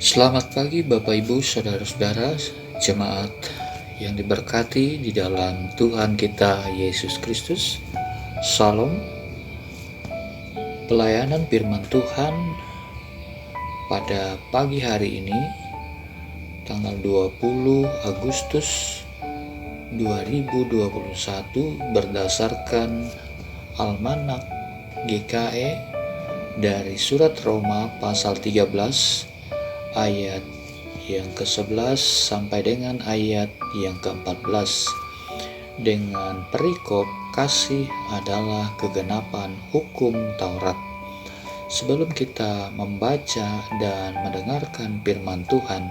Selamat pagi Bapak Ibu Saudara-saudara jemaat yang diberkati di dalam Tuhan kita Yesus Kristus. Salam. Pelayanan firman Tuhan pada pagi hari ini tanggal 20 Agustus 2021 berdasarkan Almanak GKE dari surat Roma pasal 13 ayat yang ke-11 sampai dengan ayat yang ke-14 dengan perikop kasih adalah kegenapan hukum Taurat. Sebelum kita membaca dan mendengarkan firman Tuhan,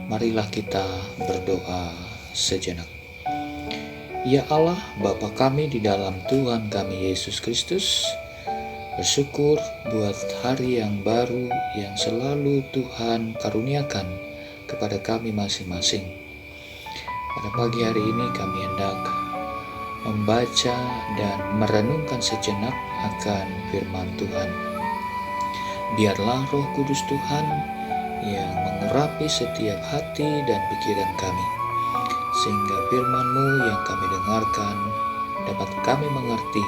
marilah kita berdoa sejenak. Ya Allah, Bapa kami di dalam Tuhan kami Yesus Kristus, bersyukur buat hari yang baru yang selalu Tuhan karuniakan kepada kami masing-masing. Pada pagi hari ini kami hendak membaca dan merenungkan sejenak akan firman Tuhan. Biarlah Roh Kudus Tuhan yang mengurapi setiap hati dan pikiran kami, sehingga firman-Mu yang kami dengarkan dapat kami mengerti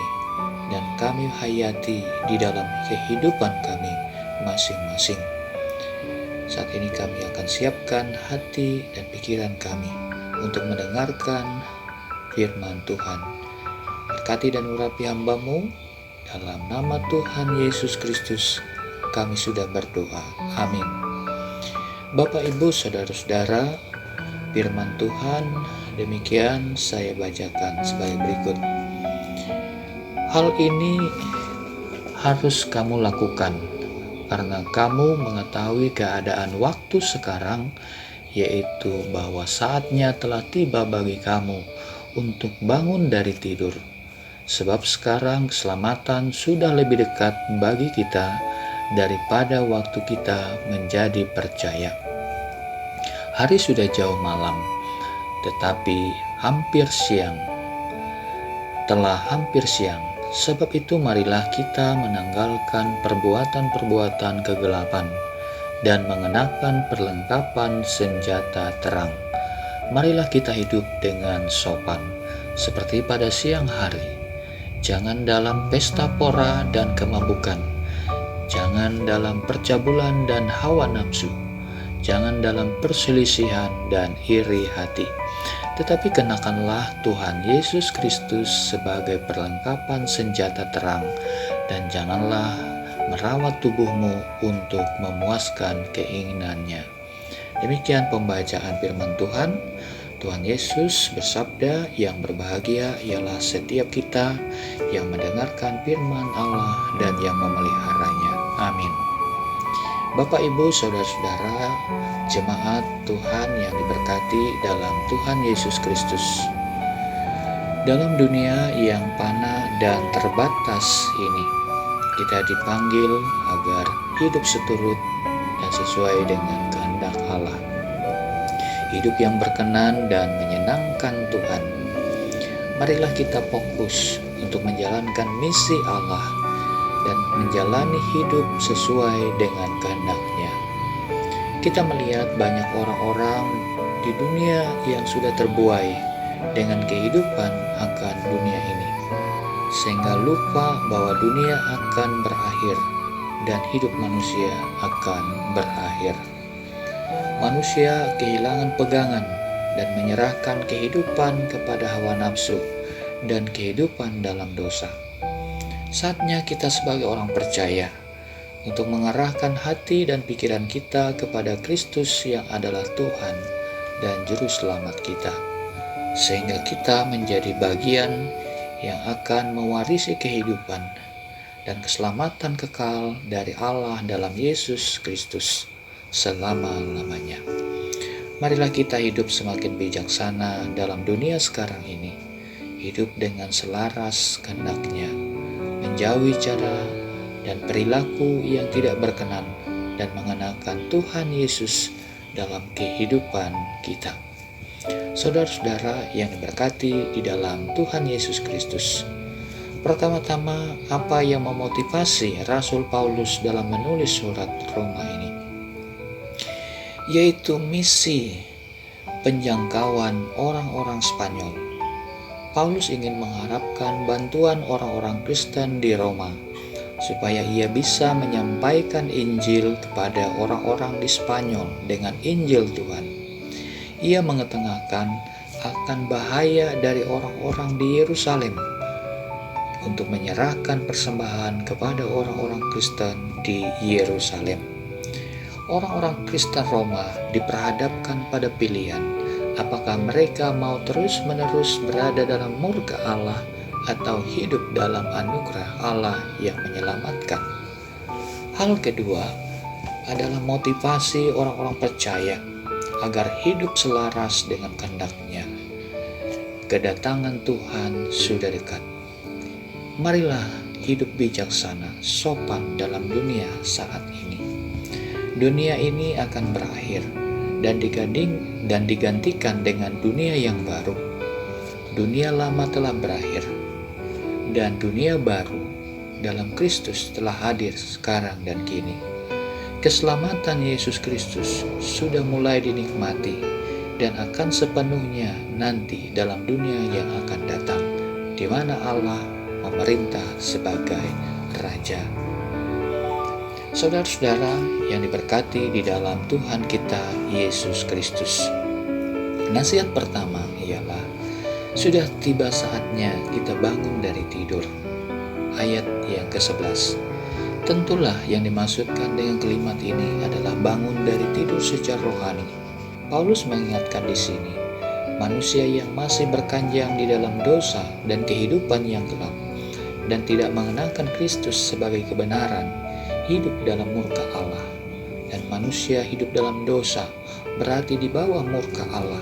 dan kami hayati di dalam kehidupan kami masing-masing. Saat ini kami akan siapkan hati dan pikiran kami untuk mendengarkan firman Tuhan. Berkati dan urapi hamba-Mu, dalam nama Tuhan Yesus Kristus kami sudah berdoa. Amin. Bapak, Ibu, Saudara-saudara, firman Tuhan demikian saya bacakan sebagai berikut. Hal ini harus kamu lakukan karena kamu mengetahui keadaan waktu sekarang, yaitu bahwa saatnya telah tiba bagi kamu untuk bangun dari tidur. Sebab sekarang keselamatan sudah lebih dekat bagi kita daripada waktu kita menjadi percaya. Hari sudah jauh malam, tetapi telah hampir siang. Sebab itu marilah kita menanggalkan perbuatan-perbuatan kegelapan dan mengenakan perlengkapan senjata terang. Marilah kita hidup dengan sopan seperti pada siang hari. Jangan dalam pesta pora dan kemabukan. Jangan dalam percabulan dan hawa nafsu. Jangan dalam perselisihan dan iri hati. Tetapi kenakanlah Tuhan Yesus Kristus sebagai perlengkapan senjata terang, dan janganlah merawat tubuhmu untuk memuaskan keinginannya. Demikian pembacaan firman Tuhan. Tuhan Yesus bersabda, yang berbahagia ialah setiap kita yang mendengarkan firman Allah dan yang memeliharanya. Amin. Bapak, Ibu, Saudara-saudara, jemaat Tuhan yang diberkati dalam Tuhan Yesus Kristus. Dalam dunia yang fana dan terbatas ini, kita dipanggil agar hidup seturut dan sesuai dengan kehendak Allah. Hidup yang berkenan dan menyenangkan Tuhan. Marilah kita fokus untuk menjalankan misi Allah dan menjalani hidup sesuai dengan kehendak-Nya. Kita melihat banyak orang-orang di dunia yang sudah terbuai dengan kehidupan akan dunia ini, sehingga lupa bahwa dunia akan berakhir dan hidup manusia akan berakhir. Manusia kehilangan pegangan dan menyerahkan kehidupan kepada hawa nafsu dan kehidupan dalam dosa. Saatnya kita sebagai orang percaya untuk mengarahkan hati dan pikiran kita kepada Kristus yang adalah Tuhan dan Juru Selamat kita, sehingga kita menjadi bagian yang akan mewarisi kehidupan dan keselamatan kekal dari Allah dalam Yesus Kristus selama-lamanya. Marilah kita hidup semakin bijaksana dalam dunia sekarang ini, hidup dengan selaras kehendak-Nya, menjauhi cara dan perilaku yang tidak berkenan, dan mengenakan Tuhan Yesus dalam kehidupan kita. Saudara-saudara yang diberkati di dalam Tuhan Yesus Kristus, pertama-tama apa yang memotivasi Rasul Paulus dalam menulis surat Roma ini? yaitu misi penjangkauan orang-orang Spanyol. Paulus ingin mengharapkan bantuan orang-orang Kristen di Roma supaya ia bisa menyampaikan Injil kepada orang-orang di Spanyol dengan Injil Tuhan. Ia mengetengahkan akan bahaya dari orang-orang di Yerusalem untuk menyerahkan persembahan kepada orang-orang Kristen di Yerusalem. Orang-orang Kristen Roma diperhadapkan pada pilihan, apakah mereka mau terus-menerus berada dalam murka Allah atau hidup dalam anugerah Allah yang menyelamatkan. Hal kedua adalah motivasi orang-orang percaya agar hidup selaras dengan kehendak-Nya. Kedatangan Tuhan sudah dekat. Marilah hidup bijaksana, sopan dalam dunia saat ini. Dunia ini akan berakhir dan digantikan dengan dunia yang baru. Dunia lama telah berakhir dan dunia baru dalam Kristus telah hadir sekarang dan kini. Keselamatan Yesus Kristus sudah mulai dinikmati dan akan sepenuhnya nanti dalam dunia yang akan datang, di mana Allah memerintah sebagai Raja. Saudara-saudara yang diberkati di dalam Tuhan kita Yesus Kristus, nasihat pertama ialah sudah tiba saatnya kita bangun dari tidur. Ayat yang ke-11. Tentulah yang dimaksudkan dengan kalimat ini adalah bangun dari tidur secara rohani. Paulus mengingatkan di sini, manusia yang masih berkanjang di dalam dosa dan kehidupan yang gelap dan tidak mengenalkan Kristus sebagai kebenaran, hidup dalam murka Allah. Dan manusia hidup dalam dosa berarti di bawah murka Allah.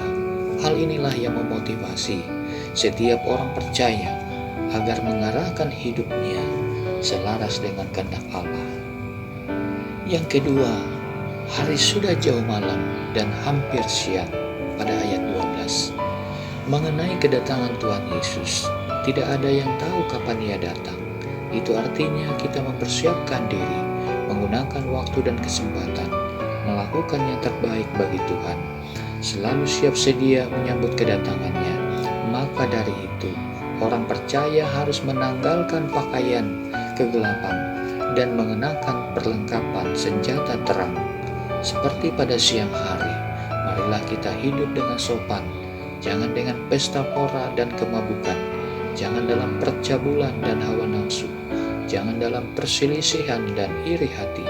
Hal inilah yang memotivasi setiap orang percaya agar mengarahkan hidupnya selaras dengan kehendak Allah. Yang kedua, hari sudah jauh malam dan hampir siang pada ayat 12. Mengenai kedatangan Tuhan Yesus, tidak ada yang tahu kapan Ia datang. Itu artinya kita mempersiapkan diri, menggunakan waktu dan kesempatan, melakukan yang terbaik bagi Tuhan, selalu siap sedia menyambut kedatangannya. Maka dari itu, orang percaya harus menanggalkan pakaian kegelapan dan mengenakan perlengkapan senjata terang. Seperti pada siang hari, marilah kita hidup dengan sopan, jangan dengan pesta pora dan kemabukan, jangan dalam percabulan dan hawa nafsu, jangan dalam perselisihan dan iri hati,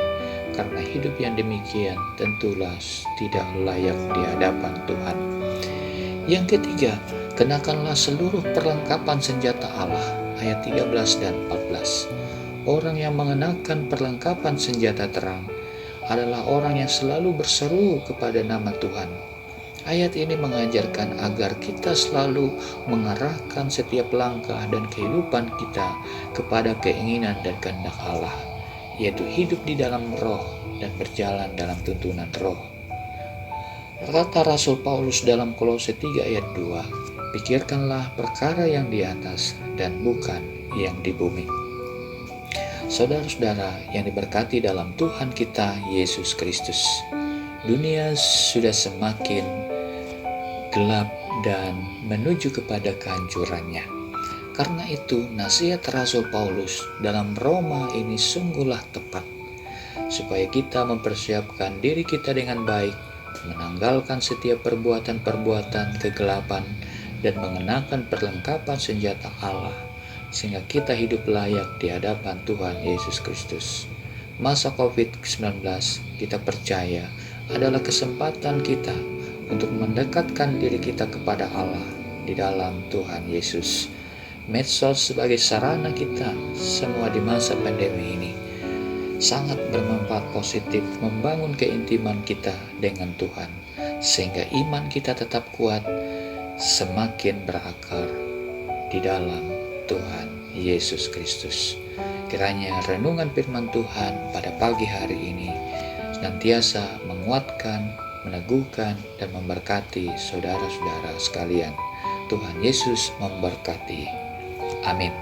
karena hidup yang demikian tentulah tidak layak di hadapan Tuhan. Yang ketiga, kenakanlah seluruh perlengkapan senjata Allah, ayat 13 dan 14. Orang yang mengenakan perlengkapan senjata terang adalah orang yang selalu berseru kepada nama Tuhan. Ayat ini mengajarkan agar kita selalu mengarahkan setiap langkah dan kehidupan kita kepada keinginan dan kehendak Allah, yaitu hidup di dalam roh dan berjalan dalam tuntunan roh. Kata Rasul Paulus dalam Kolose 3 ayat 2, pikirkanlah perkara yang di atas dan bukan yang di bumi. Saudara-saudara yang diberkati dalam Tuhan kita Yesus Kristus, dunia sudah semakin gelap dan menuju kepada kehancurannya. Karena itu, nasihat Rasul Paulus dalam Roma ini sungguhlah tepat, supaya kita mempersiapkan diri kita dengan baik, menanggalkan setiap perbuatan-perbuatan kegelapan, dan mengenakan perlengkapan senjata Allah, sehingga kita hidup layak di hadapan Tuhan Yesus Kristus. Masa COVID-19 kita percaya adalah kesempatan kita untuk mendekatkan diri kita kepada Allah di dalam Tuhan Yesus. Medsos sebagai sarana kita semua di masa pandemi ini sangat bermanfaat positif membangun keintiman kita dengan Tuhan, sehingga iman kita tetap kuat, semakin berakar di dalam Tuhan Yesus Kristus. Kiranya renungan firman Tuhan pada pagi hari ini senantiasa menguatkan, meneguhkan, dan memberkati saudara-saudara sekalian. Tuhan Yesus memberkati. Amin.